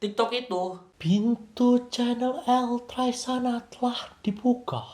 TikTok itu. Pintu channel El Traisana telah dibuka.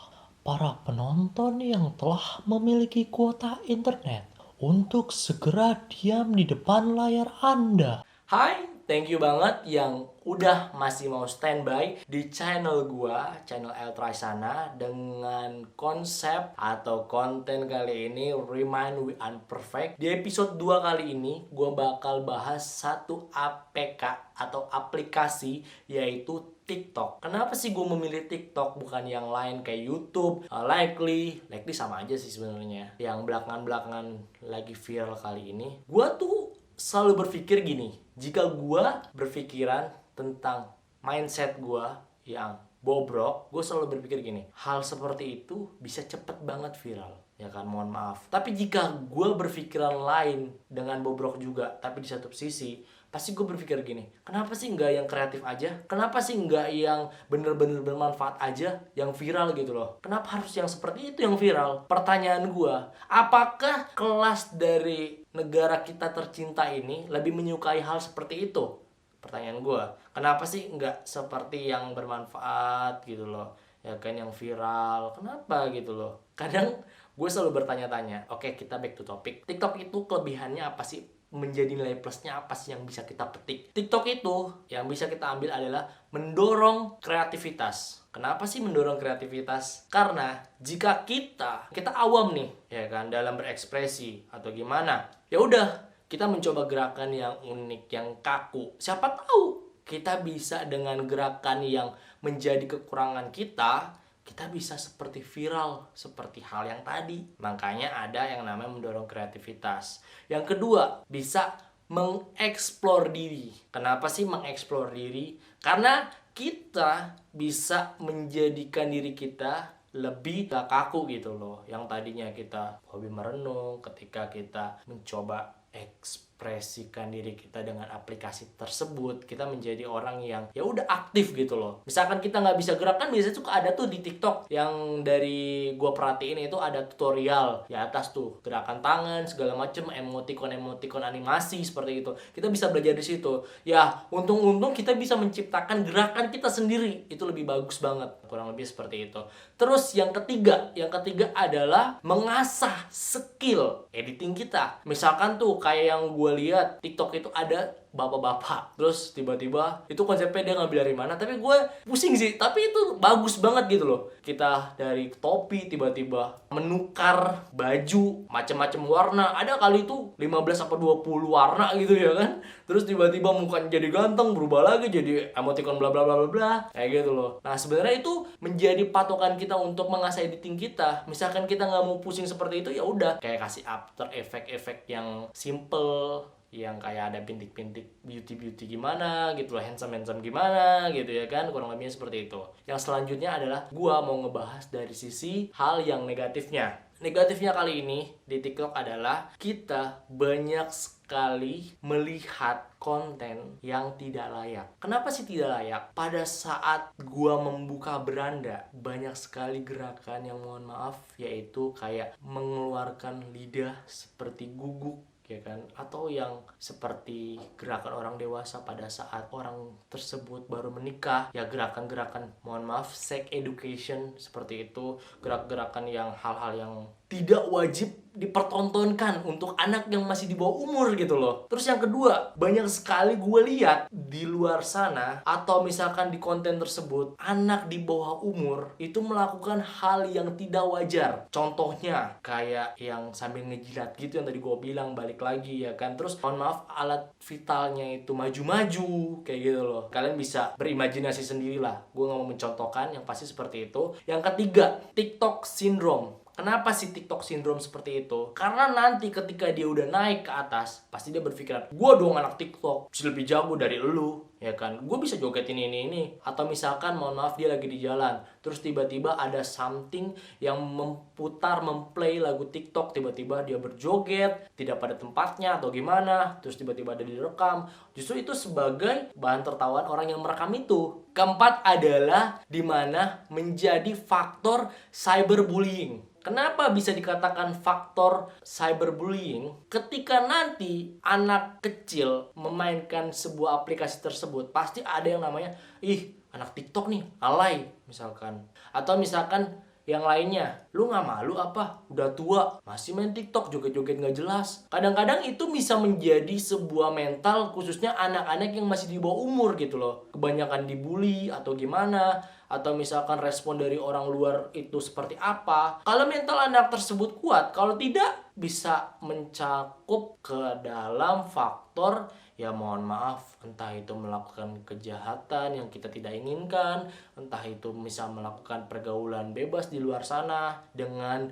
Para penonton yang telah memiliki kuota internet untuk segera diam di depan layar Anda. Hai, thank you banget yang udah masih mau standby di channel gua, channel El Traisana, dengan konsep atau konten kali ini Remind We Unperfect. Di episode 2 kali ini gua bakal bahas satu APK atau aplikasi, yaitu TikTok. Kenapa sih gue memilih TikTok bukan yang lain kayak YouTube, Likely sama aja sih sebenarnya. Yang belakangan-belakangan lagi viral kali ini. Gua tuh selalu berpikir gini, jika gue berpikiran tentang mindset gue yang bobrok, gue selalu berpikir gini, hal seperti itu bisa cepet banget viral, ya kan, mohon maaf. Tapi jika gue berpikiran lain dengan bobrok juga, tapi di satu sisi pasti gue berpikir gini, kenapa sih nggak yang kreatif aja? Kenapa sih nggak yang bener-bener bermanfaat aja, yang viral gitu loh? Kenapa harus yang seperti itu yang viral? Pertanyaan gue, apakah kelas dari negara kita tercinta ini lebih menyukai hal seperti itu? Pertanyaan gue, kenapa sih nggak seperti yang bermanfaat gitu loh? Ya kan, yang viral, kenapa gitu loh? Kadang gue selalu bertanya-tanya. Oke, kita back to topic. TikTok itu kelebihannya apa sih? Menjadi nilai plusnya apa sih yang bisa kita petik? TikTok itu yang bisa kita ambil adalah mendorong kreativitas. Kenapa sih mendorong kreativitas? Karena jika kita awam nih, ya kan, dalam berekspresi atau gimana, ya udah, kita mencoba gerakan yang unik, yang kaku. Siapa tahu kita bisa dengan gerakan yang menjadi kekurangan kita bisa seperti viral, seperti hal yang tadi. Makanya ada yang namanya mendorong kreativitas. Yang kedua, bisa mengeksplor diri. Kenapa sih mengeksplor diri? Karena kita bisa menjadikan diri kita lebih gak kaku gitu loh. Yang tadinya kita hobi merenung, ketika kita mencoba ekspresikan diri kita dengan aplikasi tersebut, kita menjadi orang yang ya udah aktif gitu loh. Misalkan kita nggak bisa gerak, kan biasanya suka ada tuh di TikTok yang dari gua perhatiin itu ada tutorial di atas tuh, gerakan tangan segala macem, emoticon animasi seperti itu. Kita bisa belajar di situ. Ya untung-untung kita bisa menciptakan gerakan kita sendiri, itu lebih bagus banget, kurang lebih seperti itu. Terus yang ketiga adalah mengasah skill editing kita. Misalkan tuh kayak yang gue lihat TikTok itu ada bapak-bapak, terus tiba-tiba itu konsepnya dia ngambil dari mana, tapi gue pusing sih, tapi itu bagus banget gitu loh. Kita dari topi tiba-tiba menukar baju macam-macam warna, ada kali itu 15 apa 20 warna gitu ya kan, terus tiba-tiba mukanya jadi ganteng, berubah lagi jadi emoticon bla bla bla bla bla, kayak gitu loh. Nah sebenarnya itu menjadi patokan kita untuk mengasah editing kita. Misalkan kita nggak mau pusing seperti itu, ya udah kayak kasih after efek yang simple, yang kayak ada bintik-bintik beauty gimana gitu loh, handsome gimana gitu ya kan, kurang lebihnya seperti itu. Yang selanjutnya adalah gua mau ngebahas dari sisi hal yang negatifnya. Negatifnya kali ini di TikTok adalah kita banyak sekali melihat konten yang tidak layak. Kenapa sih tidak layak? Pada saat gua membuka beranda, banyak sekali gerakan yang mohon maaf, yaitu kayak mengeluarkan lidah seperti guguk, ya kan, atau yang seperti gerakan orang dewasa pada saat orang tersebut baru menikah, ya gerakan-gerakan mohon maaf sex education seperti itu, gerak-gerakan yang hal-hal yang tidak wajib dipertontonkan untuk anak yang masih di bawah umur gitu loh. Terus yang kedua, banyak sekali gue lihat di luar sana atau misalkan di konten tersebut, anak di bawah umur itu melakukan hal yang tidak wajar. Contohnya kayak yang sambil ngejilat gitu yang tadi gue bilang, balik lagi ya kan. Terus mohon maaf alat vitalnya itu maju-maju kayak gitu loh. Kalian bisa berimajinasi sendirilah. Gue gak mau mencontohkan, yang pasti seperti itu. Yang ketiga, TikTok syndrome. Kenapa sih TikTok syndrome seperti itu? Karena nanti ketika dia udah naik ke atas, pasti dia berpikiran, gue dong anak TikTok, bisa lebih jago dari elu, ya kan? Gue bisa joget ini. Atau misalkan, mohon maaf, dia lagi di jalan, terus tiba-tiba ada something yang memplay lagu TikTok, tiba-tiba dia berjoget, tidak pada tempatnya atau gimana, terus tiba-tiba ada direkam. Justru itu sebagai bahan tertawaan orang yang merekam itu. Keempat adalah dimana menjadi faktor cyberbullying. Kenapa bisa dikatakan faktor cyberbullying? Ketika nanti anak kecil memainkan sebuah aplikasi tersebut, pasti ada yang namanya, ih anak TikTok nih, alay misalkan. Atau misalkan yang lainnya, lu nggak malu apa? Udah tua, masih main TikTok, joget-joget nggak jelas. Kadang-kadang itu bisa menjadi sebuah mental, khususnya anak-anak yang masih di bawah umur gitu loh. Kebanyakan dibully atau gimana, atau misalkan respon dari orang luar itu seperti apa. Kalau mental anak tersebut kuat, kalau tidak bisa mencakup ke dalam faktor, ya mohon maaf, entah itu melakukan kejahatan yang kita tidak inginkan, entah itu bisa melakukan pergaulan bebas di luar sana dengan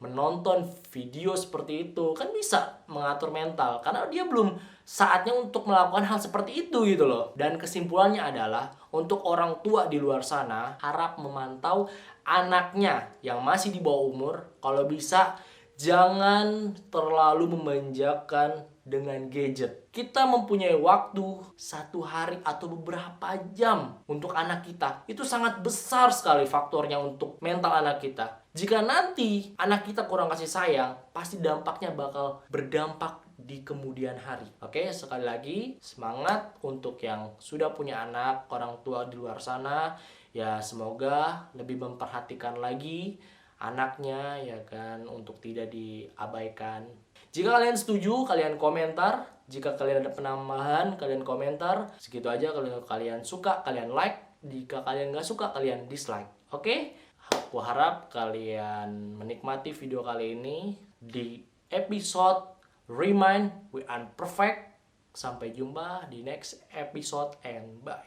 menonton video seperti itu, kan bisa mengatur mental karena dia belum saatnya untuk melakukan hal seperti itu gitu loh. Dan kesimpulannya adalah untuk orang tua di luar sana harap memantau anaknya yang masih di bawah umur. Kalau bisa jangan terlalu memanjakan dengan gadget. Kita mempunyai waktu 1 hari atau beberapa jam untuk anak kita. Itu sangat besar sekali faktornya untuk mental anak kita. Jika nanti anak kita kurang kasih sayang, pasti dampaknya bakal berdampak di kemudian hari. Oke, sekali lagi semangat untuk yang sudah punya anak, orang tua di luar sana. Ya semoga lebih memperhatikan lagi anaknya ya kan, untuk tidak diabaikan. Jika kalian setuju, kalian komentar. Jika kalian ada penambahan, kalian komentar. Segitu aja. Kalau kalian suka, kalian like. Jika kalian nggak suka, kalian dislike. Oke? Aku harap kalian menikmati video kali ini di episode Remind We Unperfect. Sampai jumpa di next episode and bye.